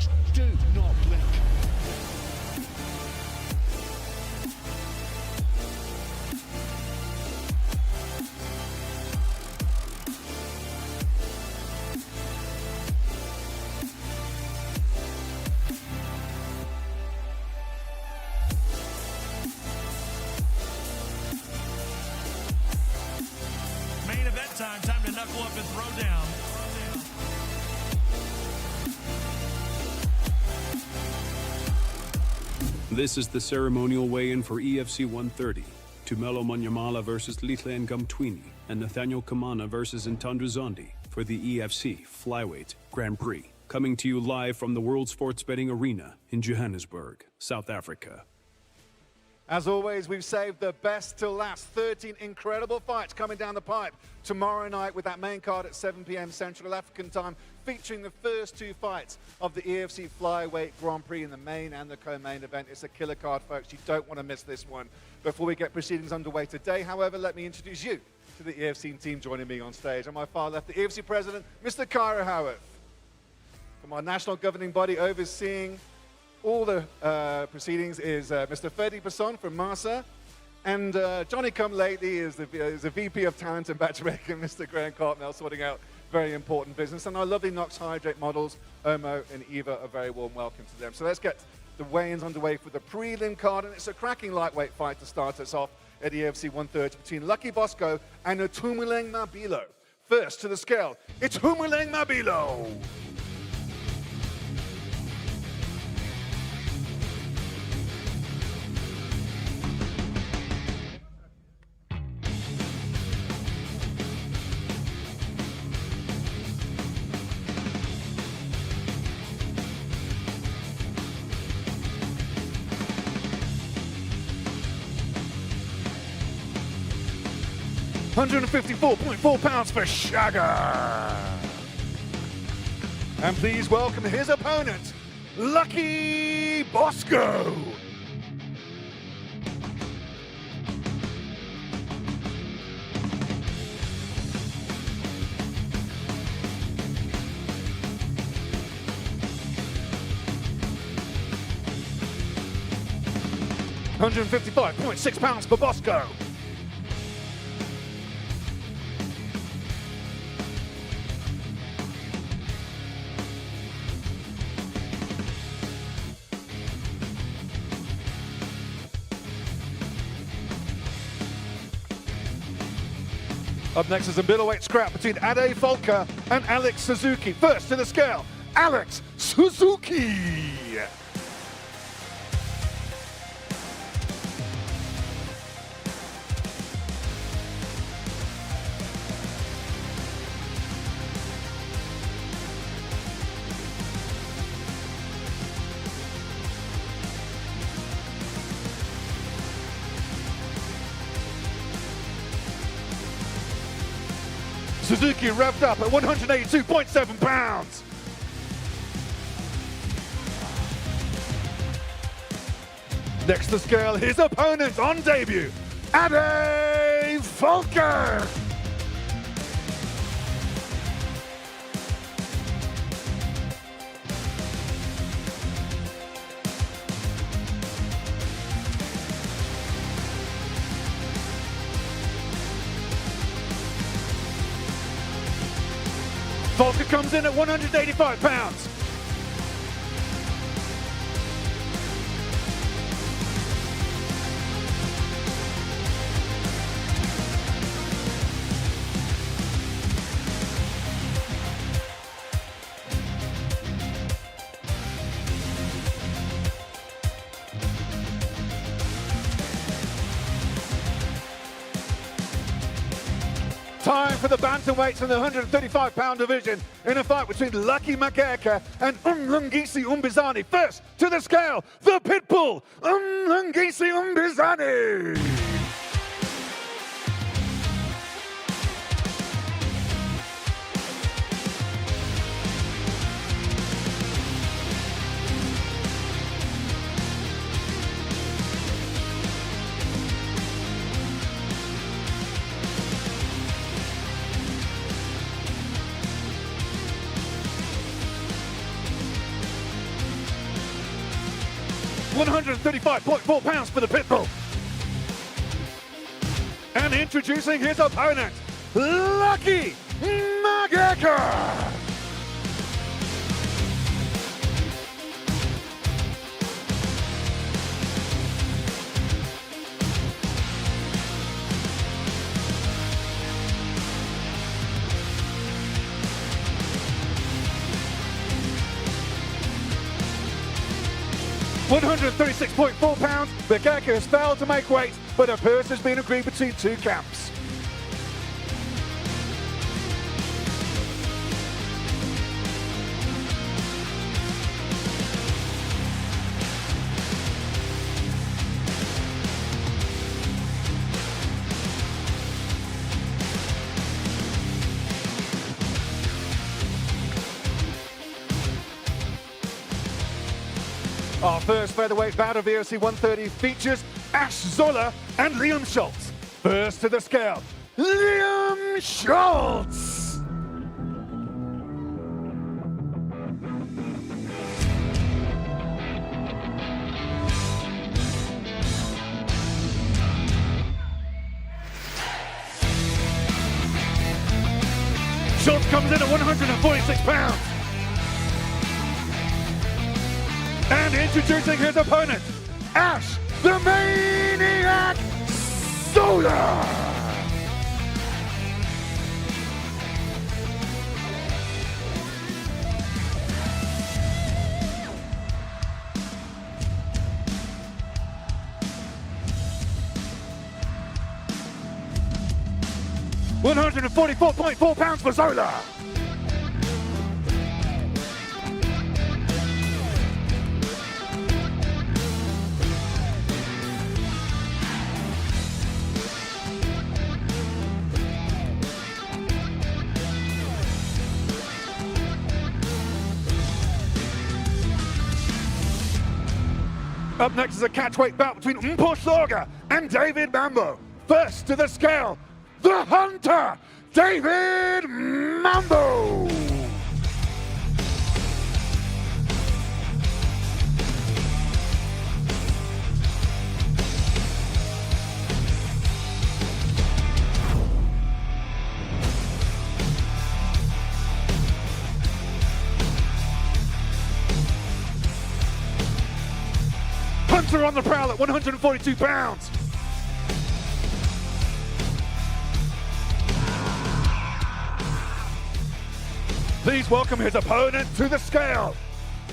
folks. Do not blink. Main event time. Time to knuckle up and throw down. This is the ceremonial weigh-in for EFC 130. Tumelo Manyamala versus Litle Ngumtwini and Nathaniel Kamana versus Ntando Zondi for the EFC Flyweight Grand Prix. Coming to you live from the World Sports Betting Arena in Johannesburg, South Africa. As always, we've saved the best till last. 13 incredible fights coming down the pipe tomorrow night with that main card at 7 p.m. Central African time, featuring the first two fights of the EFC Flyweight Grand Prix in the main and the co-main event. It's a killer card, folks. You don't want to miss this one. Before we get proceedings underway today, however, let me introduce you to the EFC team joining me on stage. On my far left, the EFC president, Mr. Kyra Howarth. From our national governing body overseeing all the proceedings is Mr. Ferdi Passon from Marsa, and Johnny Come Lately is the VP of Talent and Matchmaking, Mr. Graham Cartmel, sorting out very important business. And our lovely Nox Hydrate models, Omo and Eva, a very warm welcome to them. So let's get the weigh-ins underway for the prelim card, and it's a cracking lightweight fight to start us off at EFC 130 between Lucky Bosco and Tumuleng Mabilo. First to the scale, it's Tumuleng Mabilo. 154.4 pounds for Shagger. And please welcome his opponent, Lucky Bosco. £155.6 for Bosco. Up next is a middleweight scrap between Ade Folker and Alex Suzuki. First to the scale, Alex Suzuki. Suzuki revved up at 182.7 pounds. Next to scale, his opponent on debut, Ade Folker. Folker comes in at 185 pounds. Time for the bantamweights in the 135-pound division in a fight between Lucky Makeka and Umlungisi Umbizani. First to the scale, the Pitbull, Umlungisi Umbizani. 135.4 pounds for the Pitbull. And introducing his opponent, Lucky Mageka. £136.4. Mageka has failed to make weight, but a purse has been agreed between two camps. Our first featherweight bout of EFC 130 features Ash Zoller and Liam Schultz. First to the scale, Liam Schultz. Schultz comes in at 146 pounds. And introducing his opponent, Ash the Maniac Zoller. £144.4 for Zoller. Up next is a catchweight bout between Mposoga and David Mambo. First to the scale, the Hunter, David Mambo. Hunter on the prowl at 142 pounds. Please welcome his opponent to the scale,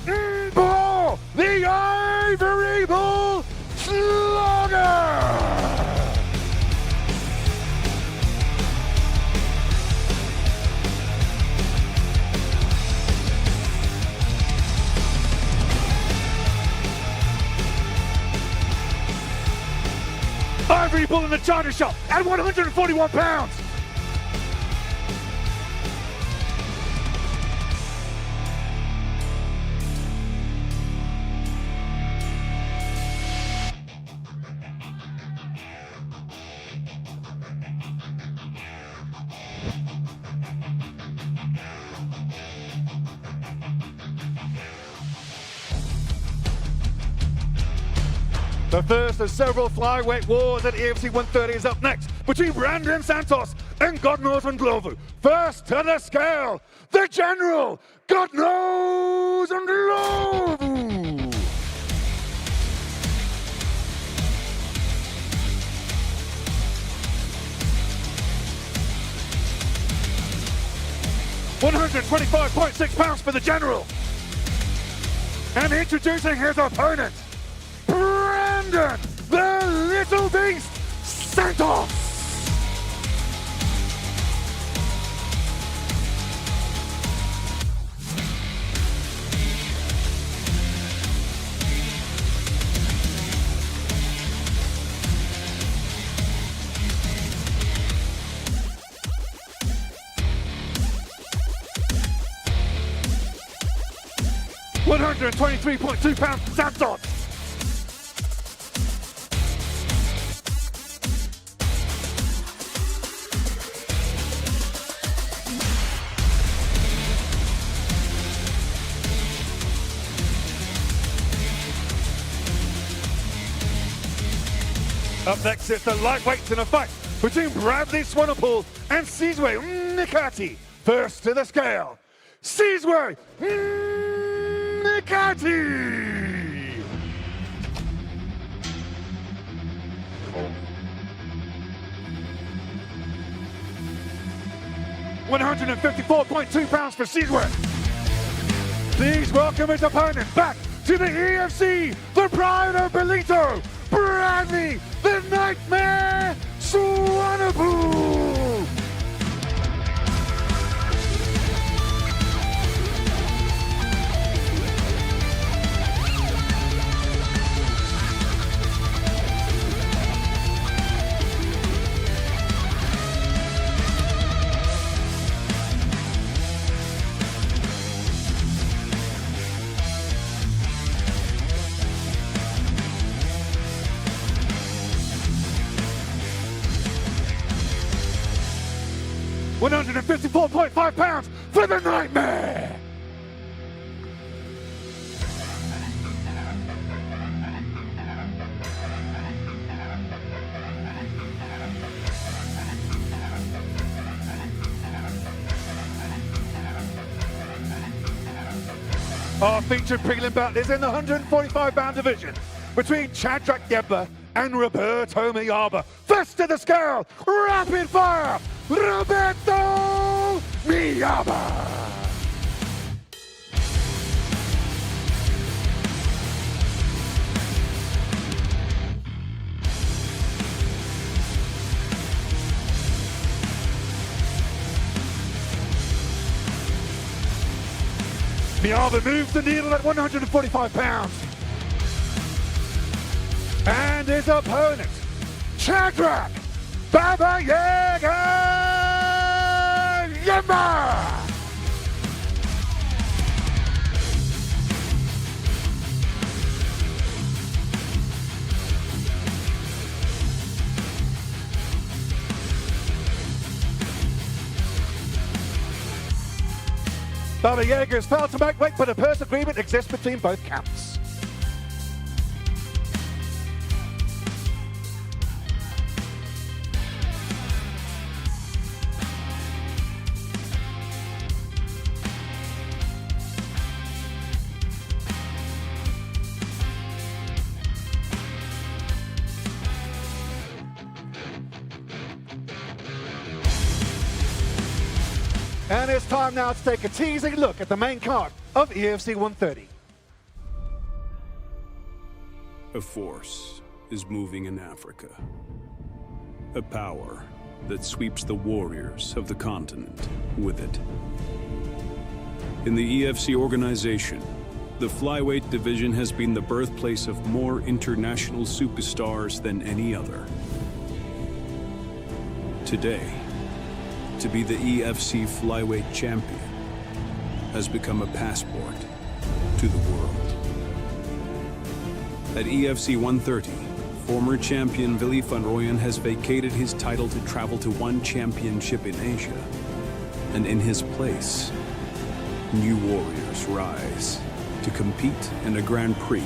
Mbo, the Ivory Bull Slugger. Ivory Bull in the China shop at 141 pounds. The first of several flyweight wars at EFC 130 is up next between Brandon Santos and God knows Ndlovu. First to the scale, the General, God knows Ndlovu. £125.6 for the General. And introducing his opponent, Brandon, the Little Beast, Santos. £123.2 Santos. Up next, it's the lightweights in a fight between Bradley Swanepoel and Sizwe Nikati. First to the scale, Sizwe Nikati. 154.2 pounds for Sizwe. Please welcome his opponent back to the EFC, the pride of Belito, Bradley, the Nightmare Swanepoel. £154.5 for the Nightmare! Our featured prelim bout is in the 145-pound division between Shadrach Gebler and Roberto Miyaba. First to the scale, rapid fire, Roberto Miyaba. Miyaba moves the needle at 145 pounds. And his opponent, Shadrach Baba Yaga Yama. Baba Yaga has failed to make weight, but a purse agreement exists between both camps. And it's time now to take a teasing look at the main card of EFC 130. A force is moving in Africa. A power that sweeps the warriors of the continent with it. In the EFC organization, the flyweight division has been the birthplace of more international superstars than any other. Today, to be the EFC flyweight champion has become a passport to the world. At EFC 130, former champion Willy van Rooyen has vacated his title to travel to one championship in Asia. And in his place, new warriors rise to compete in a Grand Prix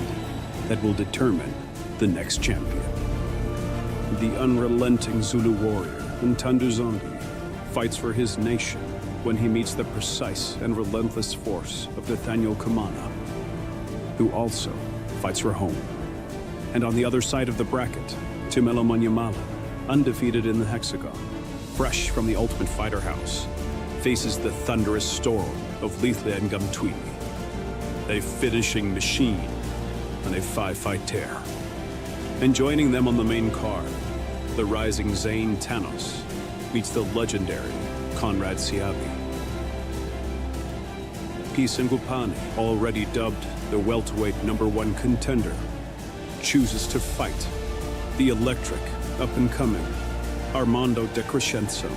that will determine the next champion. The unrelenting Zulu warrior, Ntando Zondi, fights for his nation when he meets the precise and relentless force of Nathaniel Kamana, who also fights for home. And on the other side of the bracket, Tumelo Manyamala, undefeated in the hexagon, fresh from the Ultimate Fighter house, faces the thunderous storm of Litle Ngamtwini, a finishing machine and a five-fight tear. And joining them on the main card, the rising Zane Tanos meets the legendary Conrad Siabi. Peace Ngupane, already dubbed the welterweight #1 contender, chooses to fight the electric, up-and-coming Armando De Crescenzo,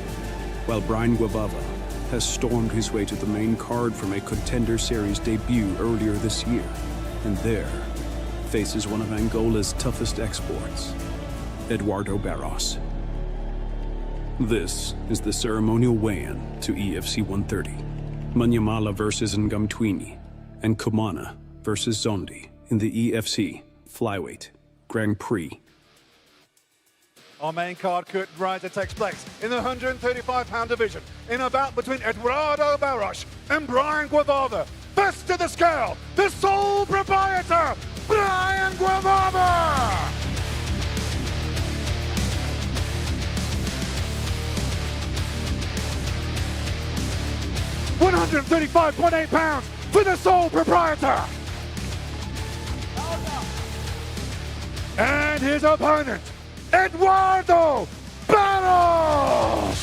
while Brian Guabava has stormed his way to the main card from a Contender Series debut earlier this year, and there faces one of Angola's toughest exports, Eduardo Barros. This is the ceremonial weigh-in to EFC 130. Manyamala versus Ngamtwini, and Kamana versus Zondi in the EFC Flyweight Grand Prix. Our main card curtain riser takes place in the 135-pound division in a bout between Eduardo Barros and Brian Guavava. Best to the scale, the sole proprietor, Brian Guavava! £135.8 for the sole proprietor. And his opponent, Eduardo Barros!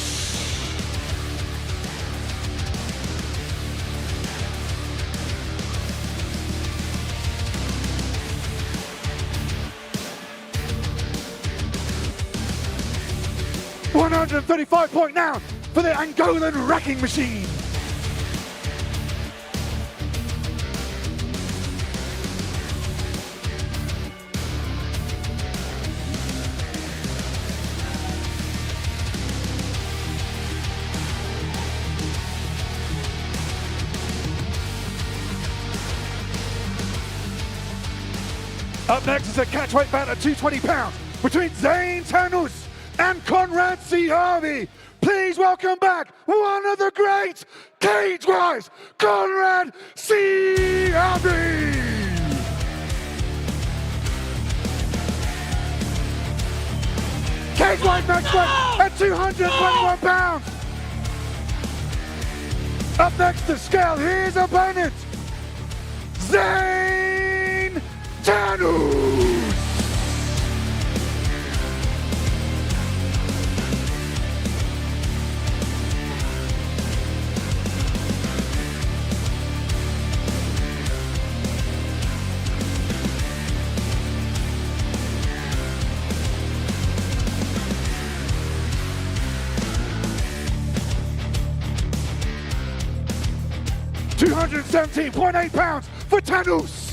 £135.9 for the Angolan wrecking machine. Up next is a catchweight bout at 220 pounds between Zane Tanous and Conrad C. Harvey. Please welcome back one of the greats, cage-wise, Conrad C. Harvey. Cage-wise match at 221 pounds. Up next to scale his opponent, Zane Tanous. £217.8 for Tanous.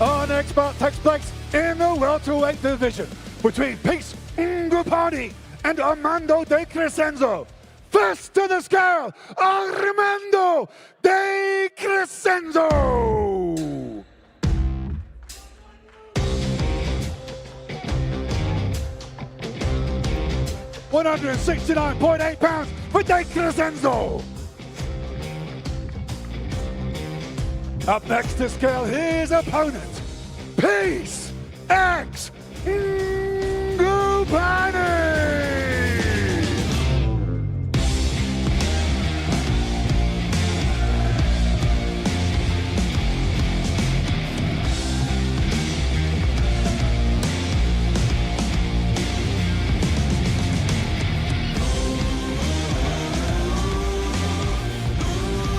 Our next bout takes place in the welterweight division between Peace Ngupani and Armando De Crescenzo. First to the scale, Armando De Crescenzo. £169.8 for De Crescenzo. Up next to scale his opponent, Peace X Ngupani.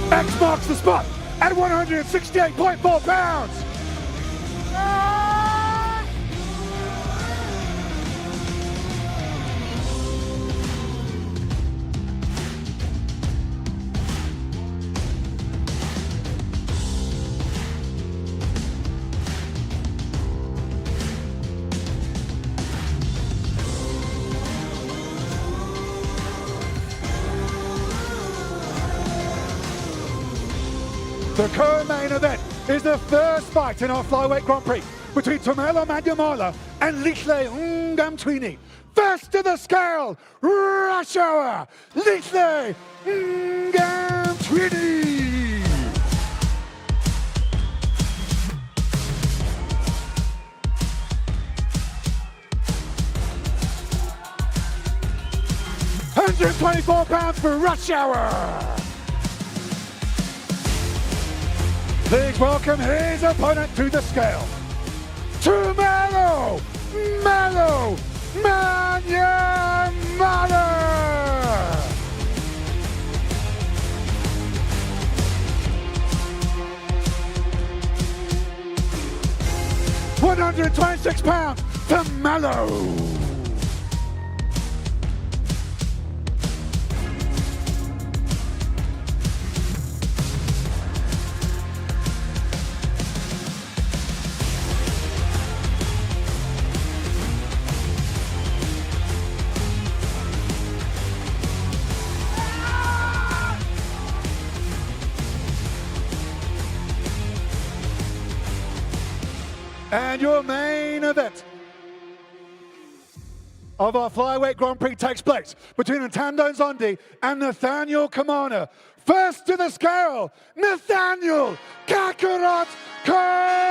X marks the spot at 168.4 pounds. The co-main event is the first fight in our flyweight Grand Prix between Tumelo Manyamala and Lihle Ngamtwini. First to the scale, rush hour, Lihle Ngamtwini. £124 for rush hour. Please welcome his opponent to the scale, Tumelo Manyamala. £126 to Melo. And your main event of our Flyweight Grand Prix takes place between Ntando Nzondi and Nathaniel Kamana. First to the scale, Nathaniel Kakarot Kamana.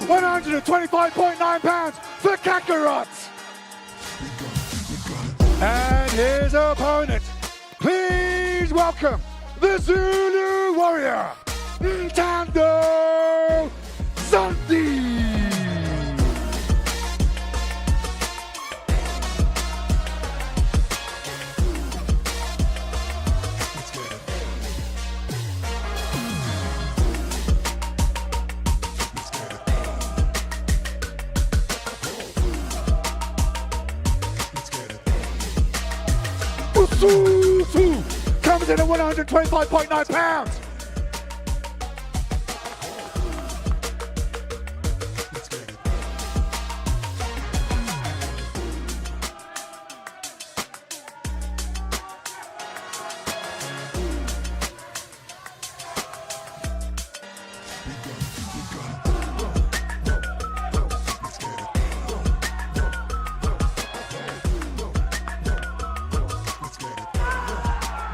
£125.9 for Kakarot. And his opponent, please welcome the Zulu Warrior, Ntando Nzondi. Comes in at 125.9 pounds.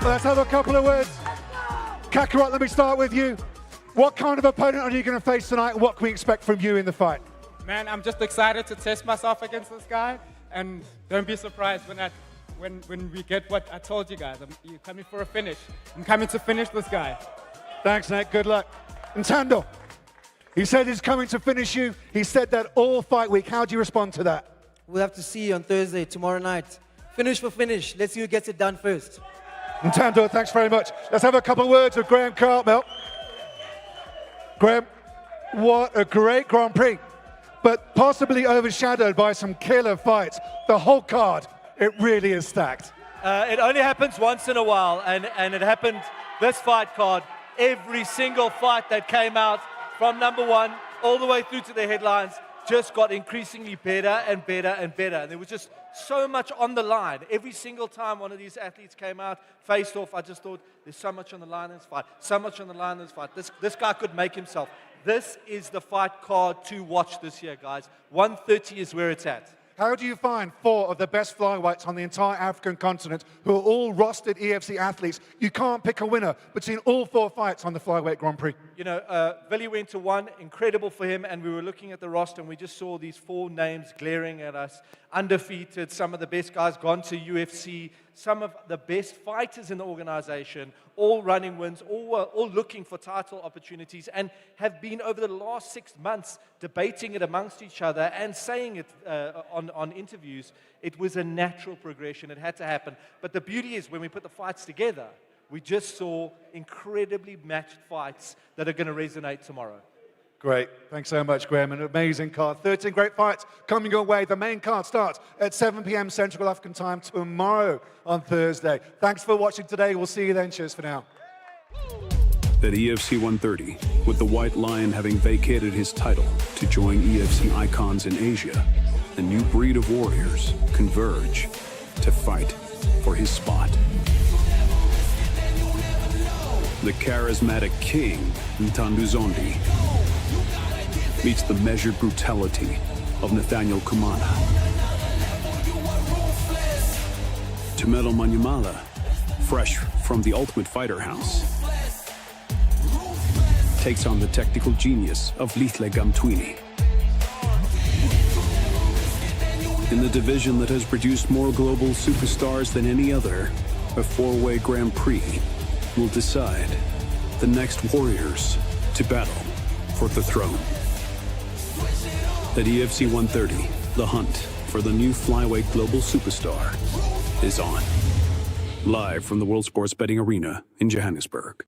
Let's have a couple of words. Kakarot, let me start with you. What kind of opponent are you going to face tonight? What can we expect from you in the fight? Man, I'm just excited to test myself against this guy, and don't be surprised when we get what I told you guys. You're coming for a finish. I'm coming to finish this guy. Thanks, Nate. Good luck. Ntando, he said he's coming to finish you. He said that all fight week. How do you respond to that? We'll have to see you on Thursday, tomorrow night. Finish for finish. Let's see who gets it done first. Ntando, thanks very much. Let's have a couple of words with Graham Cartmel. Graham, what a great Grand Prix, but possibly overshadowed by some killer fights. The whole card, it really is stacked. It only happens once in a while, and it happened this fight card. Every single fight that came out from number one all the way through to the headlines just got increasingly better and better and better. And there was just so much on the line. Every single time one of these athletes came out, faced off, I just thought, there's so much on the line in this fight, so much on the line in this fight. This guy could make himself. This is the fight card to watch this year, guys. 130 is where it's at. How do you find 4 of the best flyweights on the entire African continent who are all rostered EFC athletes? You can't pick a winner between all 4 fights on the Flyweight Grand Prix. You know, Billy went to 1, incredible for him, and we were looking at the roster and we just saw these 4 names glaring at us. Undefeated, some of the best guys gone to UFC, some of the best fighters in the organization, all running wins, all looking for title opportunities, and have been over the last 6 months debating it amongst each other and saying it on interviews. It was a natural progression. It had to happen. But the beauty is when we put the fights together, we just saw incredibly matched fights that are going to resonate tomorrow. Great. Thanks so much, Graham. An amazing card. 13 great fights coming your way. The main card starts at 7 p.m. Central African time tomorrow on Thursday. Thanks for watching today. We'll see you then. Cheers for now. At EFC 130, with the White Lion having vacated his title to join EFC icons in Asia, a new breed of warriors converge to fight for his spot. The charismatic king, Ntando Nzondi, meets the measured brutality of Nathaniel Kamana. Tumelo Manyamala, fresh from the Ultimate Fighter house, takes on the technical genius of Lihle Gamtwini. In the division that has produced more global superstars than any other, a 4-way Grand Prix will decide the next warriors to battle for the throne. At EFC 130, the hunt for the new flyweight global superstar is on. Live from the World Sports Betting Arena in Johannesburg.